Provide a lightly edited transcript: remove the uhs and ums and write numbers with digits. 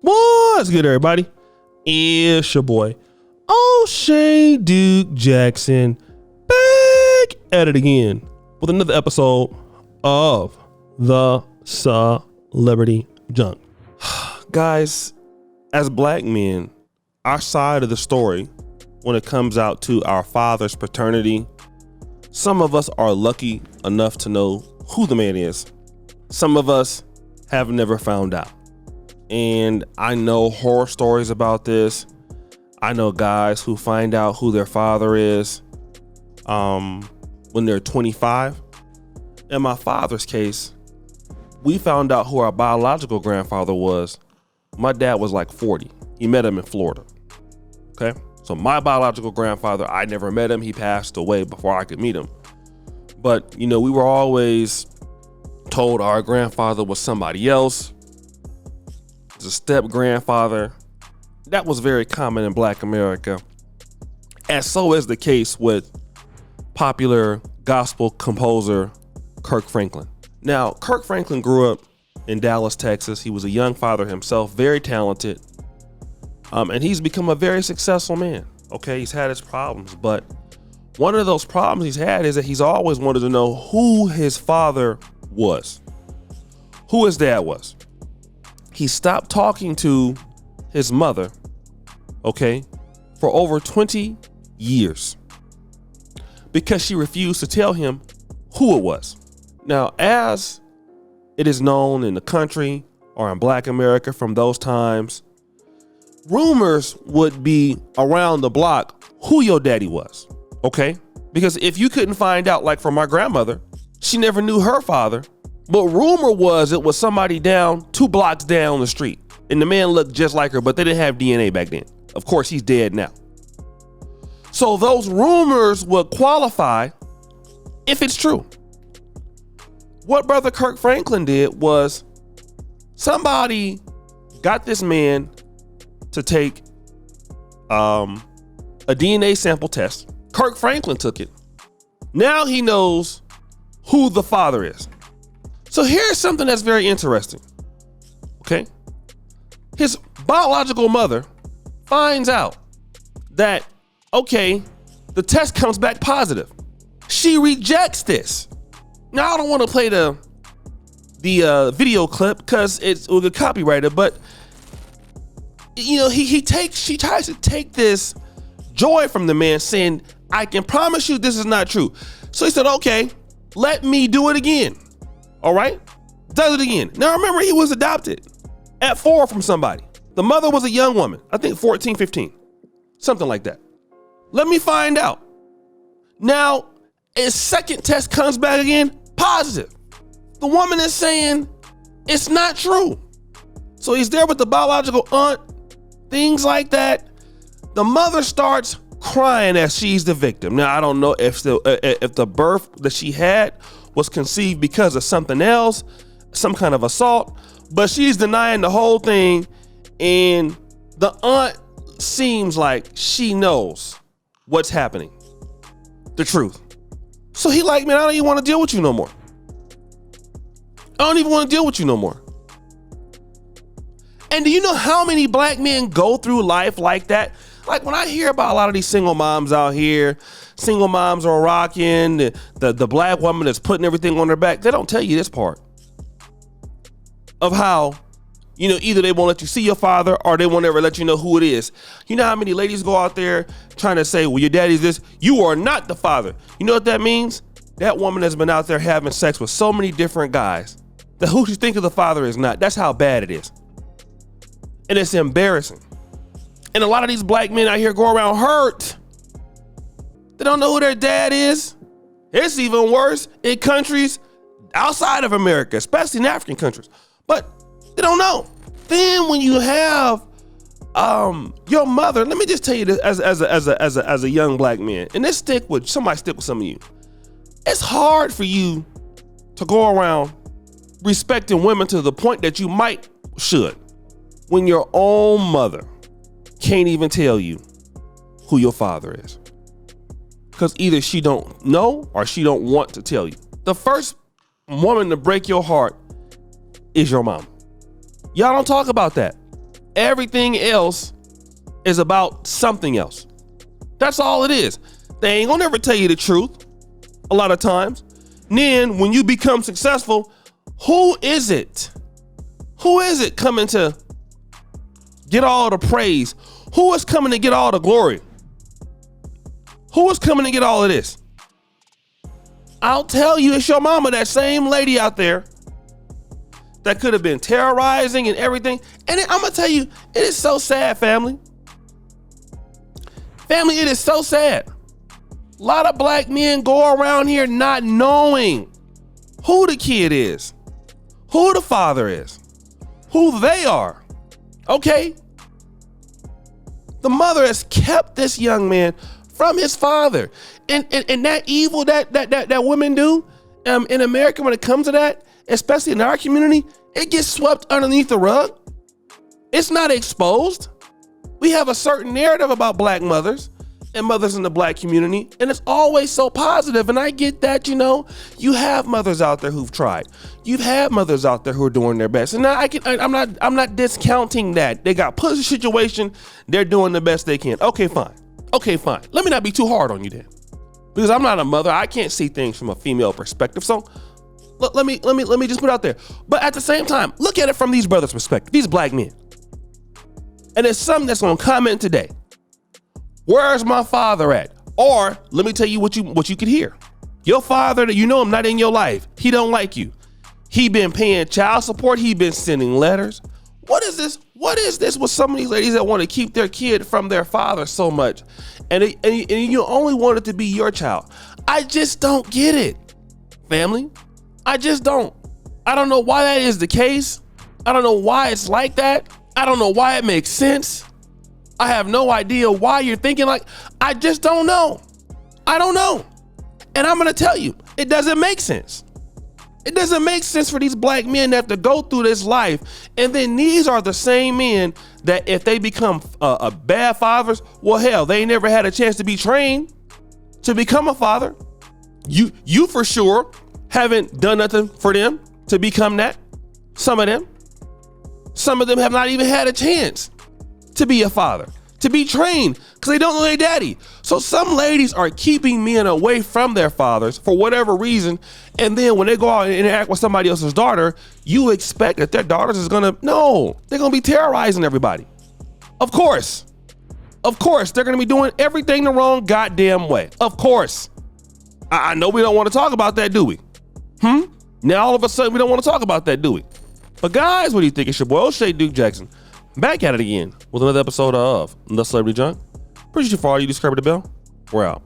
What's good, everybody? It's your boy, O'Shea Duke Jackson, back at it again with another episode of the Celebrity Junk. Guys, as black men, our side of the story, when it comes out to our father's paternity, some of us are lucky enough to know who the man is. Some of us have never found out. And I know horror stories about this. I know guys who find out who their father is when they're 25. In my father's case, we found out who our biological grandfather was. My dad was like 40. He met him in Florida. Okay. So my biological grandfather, I never met him. He passed away before I could meet him. But, you know, we were always told our grandfather was somebody else. A step grandfather. That was very common in Black America, as so is the case with popular gospel composer Kirk Franklin. Now, Kirk Franklin grew up in Dallas, Texas. He was a young father himself, very talented, and he's become a very successful man. Okay, he's had his problems, but one of those problems he's had is that he's always wanted to know who his father was, who his dad was. He stopped talking to his mother, okay, for over 20 years because she refused to tell him who it was. Now, as it is known in the country or in Black America from those times, rumors would be around the block who your daddy was, okay? Because if you couldn't find out, like for my grandmother, she never knew her father. But rumor was it was somebody down 2 blocks down the street. And the man looked just like her, but they didn't have DNA back then. Of course, he's dead now. So those rumors would qualify if it's true. What Brother Kirk Franklin did was somebody got this man to take a DNA sample test. Kirk Franklin took it. Now he knows who the father is. So here's something that's very interesting, okay? His biological mother finds out that, okay, the test comes back positive. She rejects this. Now, I don't want to play the video clip because it will get copyrighted, but you know, she tries to take this joy from the man, saying, I can promise you this is not true. So he said, okay, let me do it again. All right, does it again. Now remember, he was adopted at 4 from somebody. The mother was a young woman, I think 14, 15, something like that. Let me find out. Now, his second test comes back again, positive. The woman is saying it's not true. So he's there with the biological aunt, things like that. The mother starts crying as she's the victim. Now, I don't know if the birth that she had was conceived because of something else, some kind of assault, but she's denying the whole thing. And the aunt seems like she knows what's happening, the truth. So he like, man, I don't even want to deal with you no more. I don't even want to deal with you no more. And do you know how many black men go through life like that? Like when I hear about a lot of these single moms out here, single moms are rocking, the black woman that's putting everything on her back, they don't tell you this part of how, you know, either they won't let you see your father or they won't ever let you know who it is. You know how many ladies go out there trying to say, well, your daddy's this, you are not the father. You know what that means? That woman has been out there having sex with so many different guys that who she thinks of the father is not. That's how bad it is. And it's embarrassing. And a lot of these black men out here go around hurt. They don't know who their dad is. It's even worse in countries outside of America, especially in African countries. But they don't know. Then when you have your mother, let me just tell you this as a young black man, and this stick with some of you. It's hard for you to go around respecting women to the point that you should, when your own mother can't even tell you who your father is. Because either she don't know or she don't want to tell you. The first woman to break your heart is your mom. Y'all don't talk about that. Everything else is about something else. That's all it is. They ain't gonna never tell you the truth a lot of times. And then when you become successful, who is it? Who is it coming to get all the praise? Who is coming to get all the glory? Who is coming to get all of this? I'll tell you, it's your mama, that same lady out there that could have been terrorizing and everything. And I'm gonna tell you, it is so sad, family. Family, it is so sad. A lot of black men go around here not knowing who the kid is, who the father is, who they are. Okay? The mother has kept this young man from his father. And that evil that women do in America, when it comes to that, especially in our community, it gets swept underneath the rug. It's not exposed. We have a certain narrative about black mothers and mothers in the black community, and it's always so positive. And I get that, you have mothers out there who've tried. You've had mothers out there who are doing their best. And now I'm not discounting that. They got put in a situation, they're doing the best they can. Okay, fine. Let me not be too hard on you then, because I'm not a mother. I can't see things from a female perspective. So let me just put it out there. But at the same time, look at it from these brothers' perspective, these black men. And there's something that's gonna comment today. Where's my father at? Or let me tell you what you could hear. Your father, that him not in your life. He don't like you. He been paying child support. He been sending letters. What is this? What is this with some of these ladies that want to keep their kid from their father so much? And you only want it to be your child. I just don't get it, family. I just don't. I don't know why that is the case. I don't know why it's like that. I don't know why it makes sense. I have no idea why you're thinking like, I just don't know. I don't know. And I'm going to tell you, it doesn't make sense. It doesn't make sense for these black men to have to go through this life. And then these are the same men that if they become bad fathers, well, hell, they never had a chance to be trained to become a father. You for sure haven't done nothing for them to become that. Some of them have not even had a chance to be a father, to be trained, because they don't know their daddy. So some ladies are keeping men away from their fathers for whatever reason. And then when they go out and interact with somebody else's daughter, you expect that their daughters is they're going to be terrorizing everybody. Of course, they're going to be doing everything the wrong goddamn way. Of course. I know we don't want to talk about that, do we? Now all of a sudden we don't want to talk about that, do we? But guys, what do you think? It's your boy O'Shea Duke Jackson, back at it again with another episode of The Celebrity Junk. Appreciate you for all you. Subscribe to the bell. We're out.